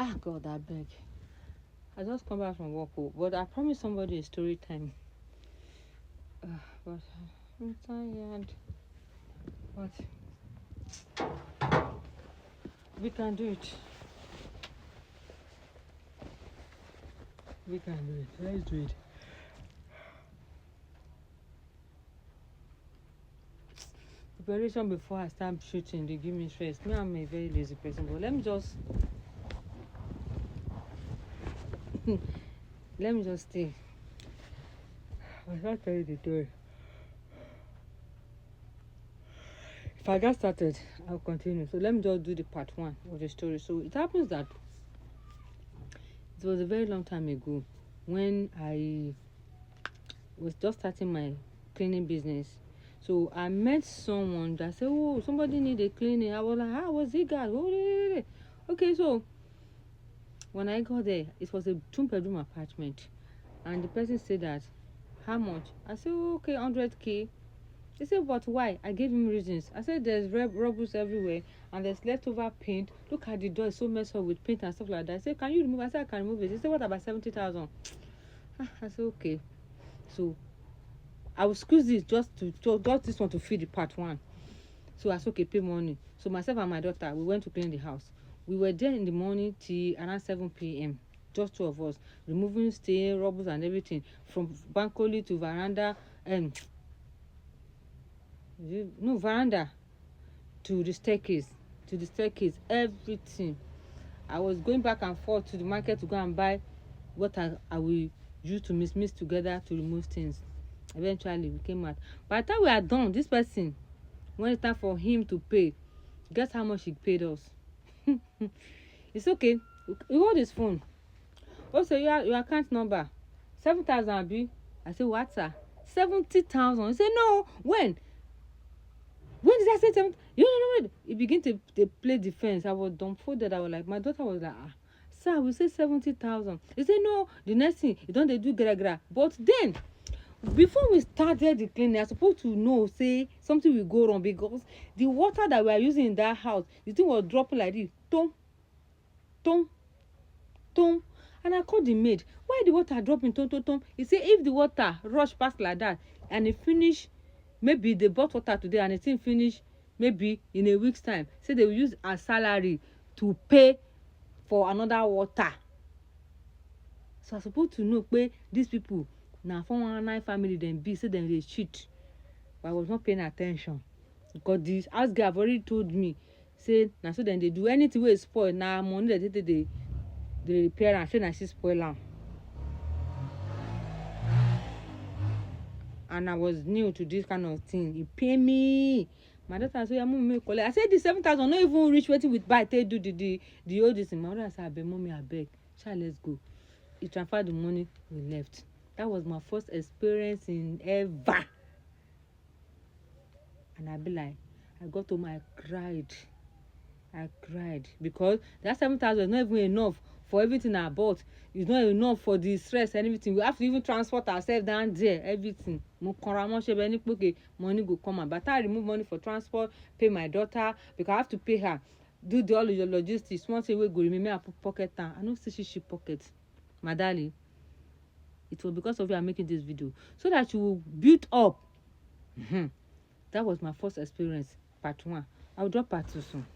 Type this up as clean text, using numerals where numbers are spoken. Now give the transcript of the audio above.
Ah, God, I beg. I just come back from work, but I promised somebody a story time. But I'm tired. But we can do it. We can do it. Let's do it. Preparation before I start shooting, they give me stress. Me, I'm a very lazy person, but let me just stay. I'll not tell you the story. If I get started, I'll continue. So let me just do the part 1 of the story. So it happens that it was a very long time ago when I was just starting my cleaning business. So I met someone that said, "Oh, somebody need a cleaning." I was like, "Ah, what's it got?" Oh, okay, so when I got there, it was a 2-bedroom apartment, and the person said that, "How much?" I said, "Oh, okay, 100K." He said, "But why?" I gave him reasons. I said, "There's rubbles everywhere, and there's leftover paint. Look at the door; it's so messed up with paint and stuff like that." I said, "Can you remove?" I said, "I can remove it." He said, "What about 70,000?" I said, "Okay." So I will squeeze this just this one to feed the part 1. So I said, "Okay, pay money." So myself and my daughter, we went to clean the house. We were there in the morning till around 7 p.m. Just 2 of us, removing stain, rubbles and everything from balcony to veranda, veranda to the staircase, everything. I was going back and forth to the market to go and buy what I will use to mix together to remove things. Eventually we came out. By the time we are done, this person, when it's time for him to pay, guess how much he paid us? It's okay. He hold his phone. Also, your account number 7,000 abi. I say, "What, sir? 70,000?" He say, "No, when did I say 7? You know." He begin to play defense. I was dumbfounded. I was like, my daughter was like, "Sir, we say 70,000." He said, "No, the next thing you don't they do gra. But then before we started the cleaning, I supposed to know say something will go wrong, because the water that we are using in that house, the thing was dropping like this, tom tom tom." And I called the maid. "Why the water dropping tom tom tom?" He say if the water rush past like that and e finish, maybe they bought water today and the thing finish maybe in a week's time, say they will use our salary to pay for another water. So I supposed to know pé these people na 419 family dem be, say dem dey cheat. But I was not paying attention, because this house girl have already told me say na so dem dey do. Anything wey spoil na money dem take dey repair am, say na she spoil am. And I was new to this kind of thing. E pain me. My daughter say, "Mommy, make collect." I said the 7,000 no even reach wetin we buy take do the old thing. My daughter say, "Abeg, mommy, abeg, sha, let's go." He transferred the money, we left. That was my first experience in ever. And I be like, I got home, I cried because that 7,000 is not even enough for everything I bought. It's not enough for the stress and everything. We have to even transport ourselves down there, everything. Money go come out. But I remove money for transport, pay my daughter, because I have to pay her, do all of your logistics. One thing we go remember, I put pocket down. I know she pocket. My darling, it was because of you I'm making this video, so that you will build up. That was my first experience, part 1. I'll drop part 2 soon.